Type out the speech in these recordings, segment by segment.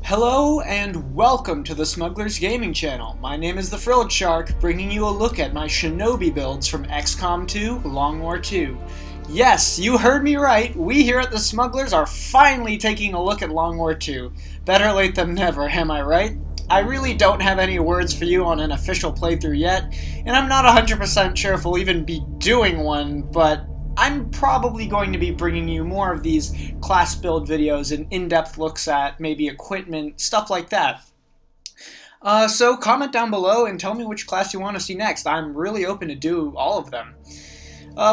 Hello and welcome to the Smugglers Gaming Channel. My name is the Frilled Shark, bringing you a look at my Shinobi builds from XCOM 2, Long War 2. Yes, you heard me right, we here at the Smugglers are finally taking a look at Long War 2. Better late than never, am I right? I really don't have any words for you on an official playthrough yet, and I'm not 100% sure if we'll even be doing one, but I'm probably going to be bringing you more of these class build videos and in-depth looks at maybe equipment, stuff like that. So comment down below and tell me which class you want to see next. I'm really open to do all of them.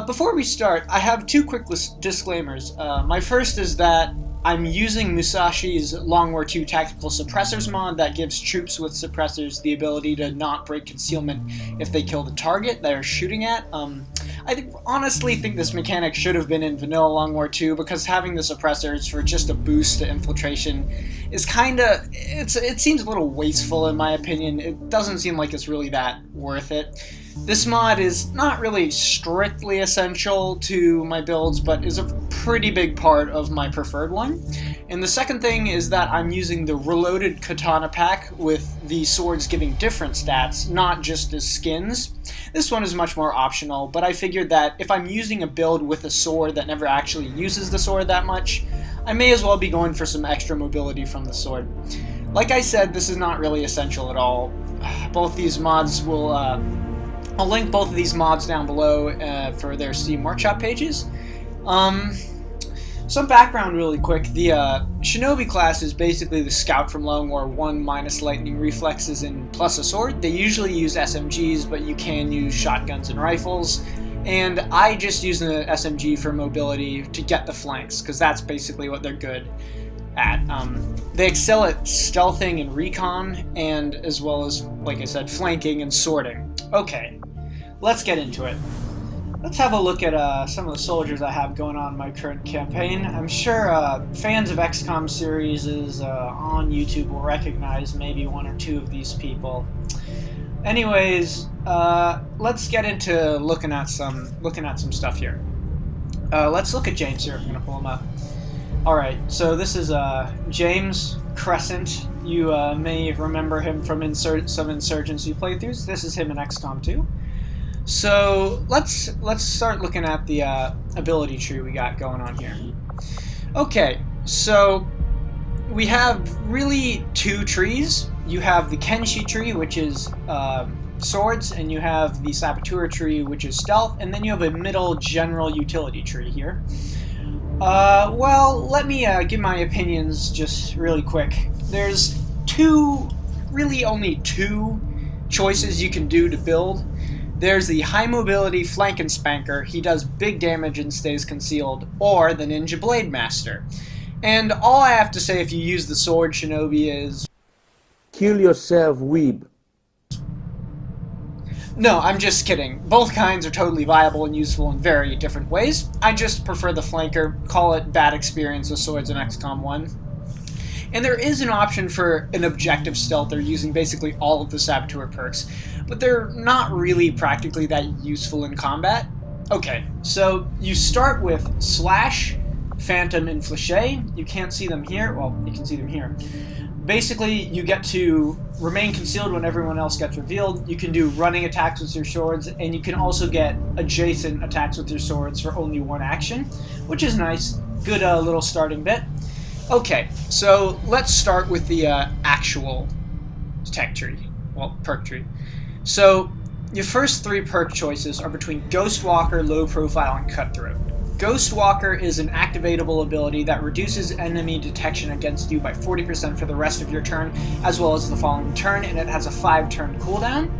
Before we start, I have two quick disclaimers. My first is that I'm using Musashi's Long War 2 Tactical Suppressors mod that gives troops with suppressors the ability to not break concealment if they kill the target they're shooting at. I honestly think this mechanic should have been in Vanilla Long War 2 because having the suppressors for just a boost to infiltration is it seems a little wasteful in my opinion. It doesn't seem like it's really that worth it. This mod is not really strictly essential to my builds, but is a pretty big part of my preferred one. And the second thing is that I'm using the reloaded katana pack with the swords giving different stats, not just as skins. This one is much more optional, but I figured that if I'm using a build with a sword that never actually uses the sword that much, I may as well be going for some extra mobility from the sword. Like I said, this is not really essential at all. Both these mods will... I'll link both of these mods down below for their Steam Workshop pages. Some background really quick. The Shinobi class is basically the scout from Long War 1 minus lightning reflexes and plus a sword. They usually use SMGs, but you can use shotguns and rifles. And I just use the SMG for mobility to get the flanks, because that's basically what they're good at. They excel at stealthing and recon, and as well as, like I said, flanking and sorting. Okay, let's get into it. Let's have a look at some of the soldiers I have going on in my current campaign. I'm sure fans of XCOM series on YouTube will recognize maybe one or two of these people. Anyways, let's get into looking at some stuff here. Let's look at James here. I'm gonna pull him up. All right, so this is James Crescent. You may remember him from some Insurgency playthroughs. This is him in XCOM 2. So let's start looking at the ability tree we got going on here. Okay, so we have really two trees. You have the Kenshi tree, which is swords, and you have the Saboteur tree, which is stealth, and then you have a middle general utility tree here. Well, let me give my opinions just really quick. There's really only two choices you can do to build. There's the high mobility flank and spanker, he does big damage and stays concealed, or the ninja blade master. And all I have to say if you use the sword Shinobi is... Kill yourself, weeb. No, I'm just kidding. Both kinds are totally viable and useful in very different ways. I just prefer the flanker, call it bad experience with swords in XCOM 1. And there is an option for an objective stealther using basically all of the Saboteur perks, but they're not really practically that useful in combat. Okay, so you start with Slash, Phantom, and Fléché. You can't see them here. Well, you can see them here. Basically, you get to remain concealed when everyone else gets revealed. You can do running attacks with your swords, and you can also get adjacent attacks with your swords for only one action, which is nice. Good little starting bit. Okay, so let's start with the actual tech tree, well, perk tree. So your first three perk choices are between Ghost Walker, Low Profile, and Cutthroat. Ghost Walker is an activatable ability that reduces enemy detection against you by 40% for the rest of your turn, as well as the following turn, and it has a 5-turn cooldown.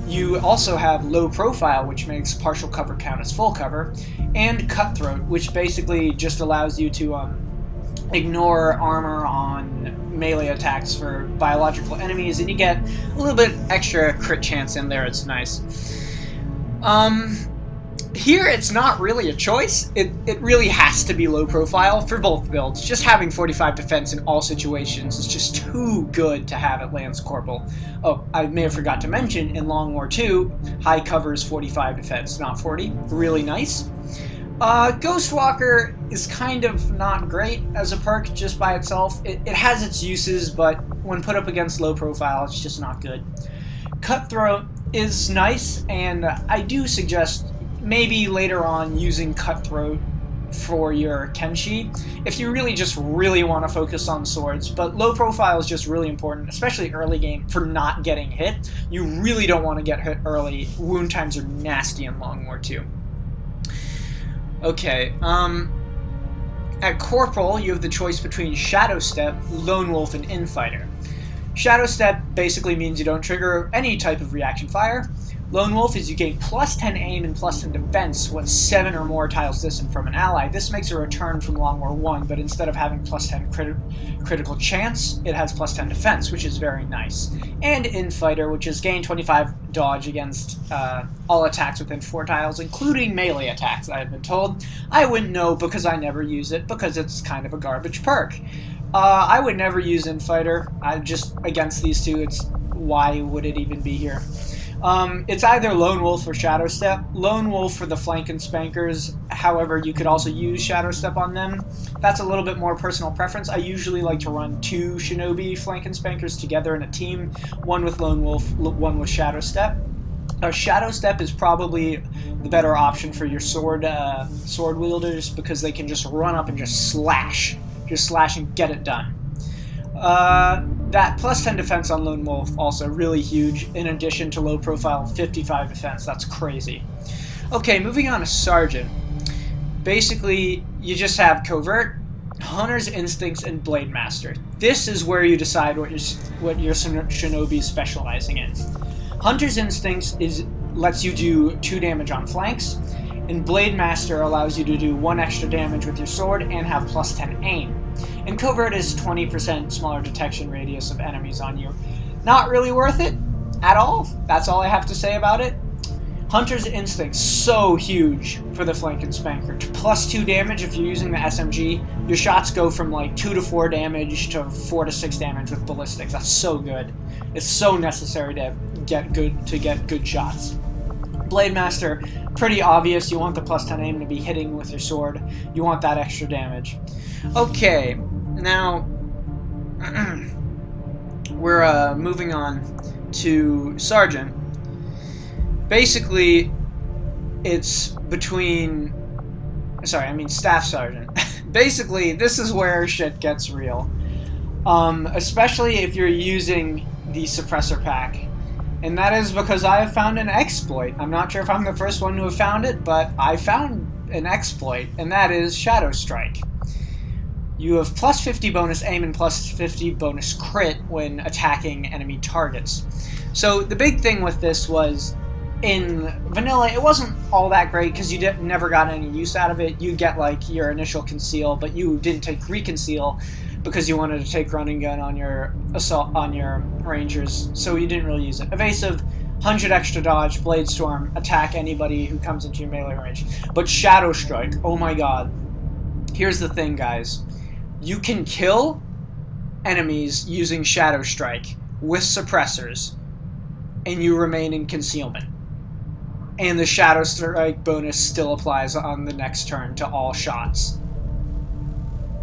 You also have Low Profile, which makes partial cover count as full cover, and Cutthroat, which basically just allows you to ignore armor on melee attacks for biological enemies, and you get a little bit extra crit chance in there. It's nice. Here it's not really a choice. It really has to be low profile for both builds. Just having 45 defense in all situations is just too good to have at Lance Corporal. Oh, I may have forgot to mention, in Long War 2, high cover is 45 defense, not 40. Really nice. Ghostwalker is kind of not great as a perk just by itself. It has its uses, but when put up against low profile, it's just not good. Cutthroat is nice, and I do suggest maybe later on using Cutthroat for your Kenshi if you really want to focus on swords, but low profile is just really important, especially early game, for not getting hit. You really don't want to get hit early. Wound times are nasty in Long War 2. Okay, at Corporal, you have the choice between Shadow Step, Lone Wolf, and Infighter. Shadow Step basically means you don't trigger any type of reaction fire. Lone Wolf is you gain plus 10 aim and plus 10 defense when 7 or more tiles distant from an ally. This makes a return from Long War 1, but instead of having plus 10 critical chance, it has plus 10 defense, which is very nice. And Infighter, which is gain 25 dodge against all attacks within 4 tiles, including melee attacks, I have been told. I wouldn't know because I never use it, because it's kind of a garbage perk. I would never use Infighter. Just against these two, why would it even be here? It's either Lone Wolf or Shadow Step. Lone Wolf for the flank and spankers, however, you could also use Shadow Step on them. That's a little bit more personal preference. I usually like to run 2 Shinobi flank and spankers together in a team, one with Lone Wolf, one with Shadow Step. Shadow Step is probably the better option for your sword wielders because they can just run up and just slash and get it done. That plus 10 defense on Lone Wolf also really huge, in addition to low profile 55 defense. That's crazy. Okay, moving on to Sergeant. Basically, you just have Covert, Hunter's Instincts, and Blade Master. This is where you decide what your Shinobi is specializing in. Hunter's Instincts lets you do 2 damage on flanks, and Blade Master allows you to do 1 extra damage with your sword and have plus 10 aim. And Covert is 20% smaller detection radius of enemies on you. Not really worth it at all. That's all I have to say about it. Hunter's Instinct's so huge for the flank and spanker. Plus 2 damage if you're using the SMG. Your shots go from like 2 to 4 damage to 4 to 6 damage with ballistics. That's so good. It's so necessary to get good shots. Blade Master, pretty obvious. You want the plus 10 aim to be hitting with your sword. You want that extra damage. Okay, now we're moving on to Sergeant. Basically, it's between... Staff Sergeant. Basically, this is where shit gets real. Especially if you're using the Suppressor Pack. And that is because I have found an exploit. I'm not sure if I'm the first one to have found it, but I found an exploit, and that is Shadow Strike. You have plus 50 bonus aim and plus 50 bonus crit when attacking enemy targets. So the big thing with this was, in vanilla, it wasn't all that great because you never got any use out of it. You get like your initial conceal, but you didn't take reconceal because you wanted to take running gun on your assault on your rangers, so you didn't really use it. Evasive, 100 extra dodge, Blade Storm, attack anybody who comes into your melee range. But Shadow Strike, oh my god. Here's the thing, guys. You can kill enemies using Shadow Strike with suppressors, and you remain in concealment. And the Shadow Strike bonus still applies on the next turn to all shots.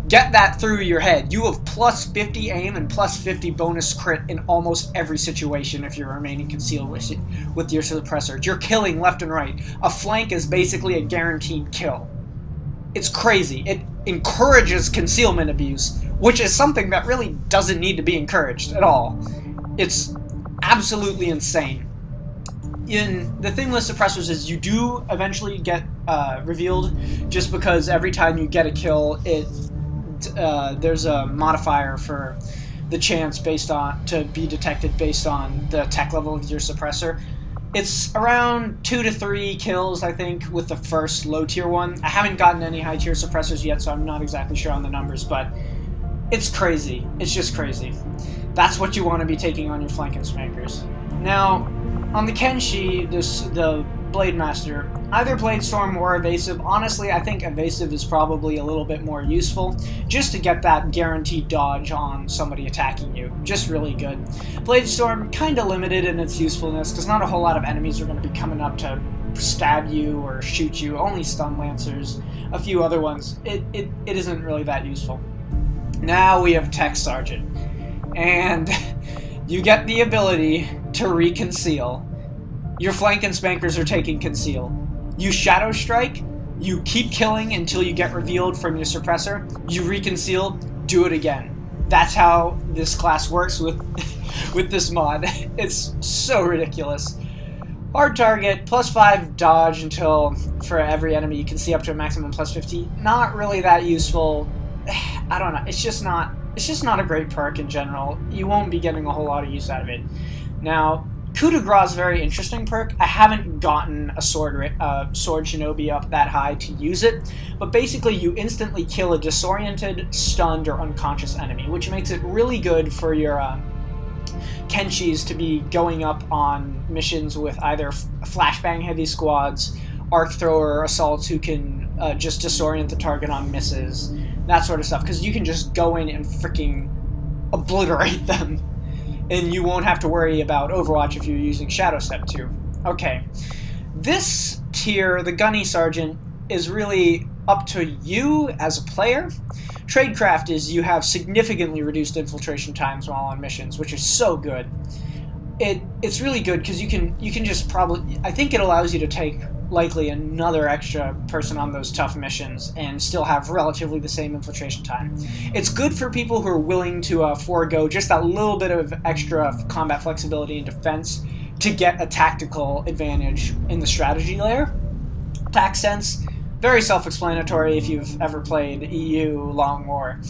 Get that through your head. You have plus 50 aim and plus 50 bonus crit in almost every situation if you're remaining concealed with your suppressor. You're killing left and right. A flank is basically a guaranteed kill. It's crazy. It encourages concealment abuse, which is something that really doesn't need to be encouraged at all. It's absolutely insane. The thing with suppressors is you do eventually get revealed, just because every time you get a kill, there's a modifier for the chance to be detected based on the tech level of your suppressor. It's around 2 to 3 kills, I think, with the first low tier one. I haven't gotten any high tier suppressors yet, so I'm not exactly sure on the numbers, but it's crazy. It's just crazy. That's what you want to be taking on your flank and smackers. Now, on the Kenshi, the Blade Master, either Blade Storm or Evasive. Honestly, I think Evasive is probably a little bit more useful, just to get that guaranteed dodge on somebody attacking you. Just really good. Blade Storm, kind of limited in its usefulness, because not a whole lot of enemies are going to be coming up to stab you or shoot you. Only stun lancers, a few other ones. It isn't really that useful. Now we have Tech Sergeant, and you get the ability to reconceal. Your flank and spankers are taking conceal. You Shadow Strike, you keep killing until you get revealed from your suppressor, you reconceal, do it again. That's how this class works with this mod. It's so ridiculous. Hard target, +5 dodge until for every enemy you can see up to a maximum +50. Not really that useful. I don't know. It's just not a great perk in general. You won't be getting a whole lot of use out of it. Now, Coup de Grace is a very interesting perk. I haven't gotten a sword Shinobi up that high to use it, but basically you instantly kill a disoriented, stunned, or unconscious enemy, which makes it really good for your Kenshis to be going up on missions with either flashbang heavy squads, arc thrower assaults who can just disorient the target on misses, that sort of stuff, because you can just go in and freaking obliterate them. And you won't have to worry about Overwatch if you're using Shadow Step 2. Okay, this tier, the Gunny Sergeant, is really up to you as a player. Tradecraft is you have significantly reduced infiltration times while on missions, which is so good. It's really good because you can just probably, I think it allows you to take likely another extra person on those tough missions and still have relatively the same infiltration time. It's good for people who are willing to forego just that little bit of extra combat flexibility and defense to get a tactical advantage in the strategy layer. Tac Sense, very self-explanatory if you've ever played EU Long War.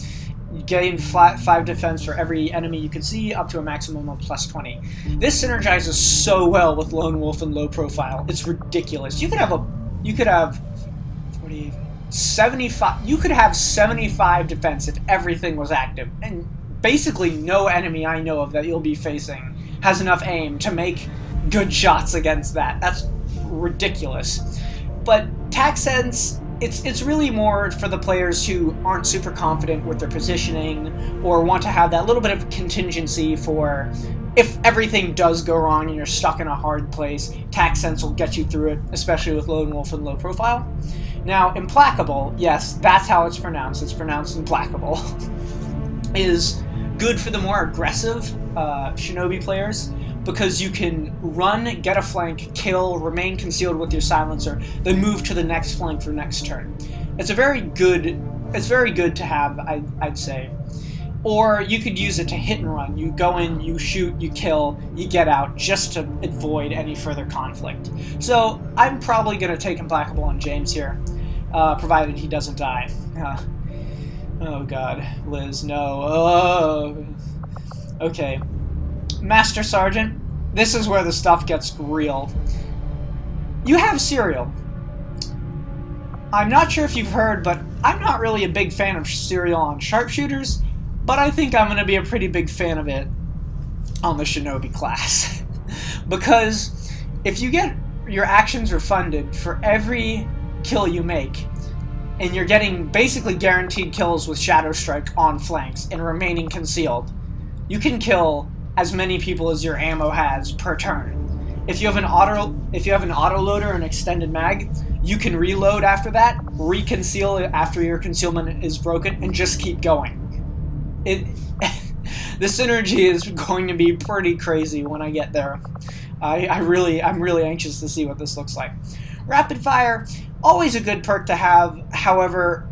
You gain 5 defense for every enemy you can see, up to a maximum of +20. This synergizes so well with Lone Wolf and Low Profile. It's ridiculous. You could have 75 defense if everything was active, and basically no enemy I know of that you'll be facing has enough aim to make good shots against that. That's ridiculous. But Tac Sense, it's really more for the players who aren't super confident with their positioning or want to have that little bit of contingency for if everything does go wrong and you're stuck in a hard place. Tac Sense will get you through it, especially with Lone Wolf and Low Profile. Now, Implacable, yes, that's how it's pronounced. It's pronounced Implacable. Is good for the more aggressive Shinobi players, because you can run, get a flank, kill, remain concealed with your silencer, then move to the next flank for next turn. It's very good to have, I'd say. Or you could use it to hit and run. You go in, you shoot, you kill, you get out, just to avoid any further conflict. So I'm probably going to take Implacable on James here, provided he doesn't die. Oh god, Liz, no. Oh. Okay. Master Sergeant, this is where the stuff gets real. You have Serial. I'm not sure if you've heard, but I'm not really a big fan of Serial on sharpshooters, but I think I'm going to be a pretty big fan of it on the Shinobi class. Because if you get your actions refunded for every kill you make, and you're getting basically guaranteed kills with Shadow Strike on flanks and remaining concealed, you can kill as many people as your ammo has per turn. If you have an autoloader and extended mag, you can reload after that, reconceal after your concealment is broken, and just keep going. The synergy is going to be pretty crazy when I get there. I'm really anxious to see what this looks like. Rapid Fire, always a good perk to have. However,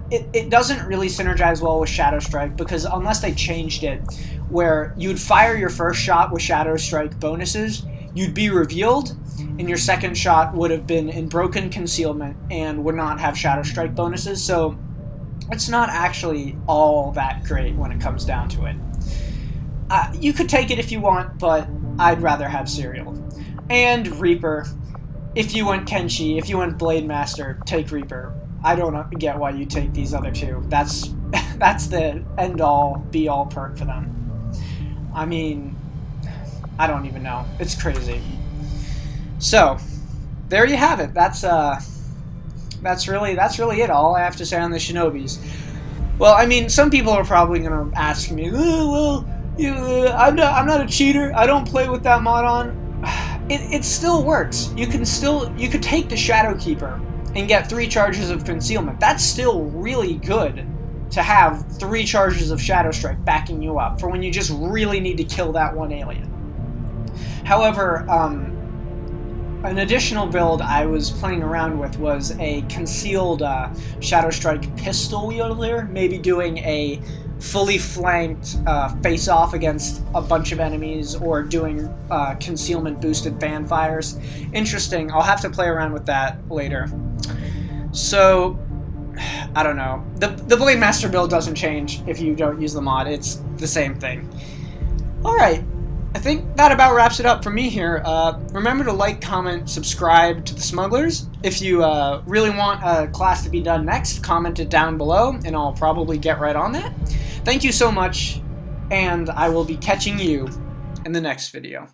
it doesn't really synergize well with Shadow Strike, because unless they changed it where you'd fire your first shot with Shadow Strike bonuses, you'd be revealed, and your second shot would have been in broken concealment and would not have Shadow Strike bonuses, so it's not actually all that great when it comes down to it. You could take it if you want, but I'd rather have Serial. And Reaper. If you went Kenshi, if you went Blade Master, take Reaper. I don't get why you take these other two. That's the end-all, be-all perk for them. I mean, I don't even know. It's crazy. So, there you have it. That's really it. All I have to say on the Shinobis. Well, I mean, some people are probably gonna ask me, I'm not a cheater. I don't play with that mod on. it still works. You could take the Shadowkeeper and get 3 charges of concealment. That's still really good to have 3 charges of Shadow Strike backing you up for when you just really need to kill that one alien. However, an additional build I was playing around with was a concealed Shadow Strike pistol wielder, maybe doing a fully flanked face-off against a bunch of enemies, or doing concealment boosted fan fires. Interesting. I'll have to play around with that later. So, I don't know. The Blade Master build doesn't change if you don't use the mod. It's the same thing. Alright. I think that about wraps it up for me here. Remember to like, comment, subscribe to the Smugglers. If you really want a class to be done next, comment it down below, and I'll probably get right on that. Thank you so much, and I will be catching you in the next video.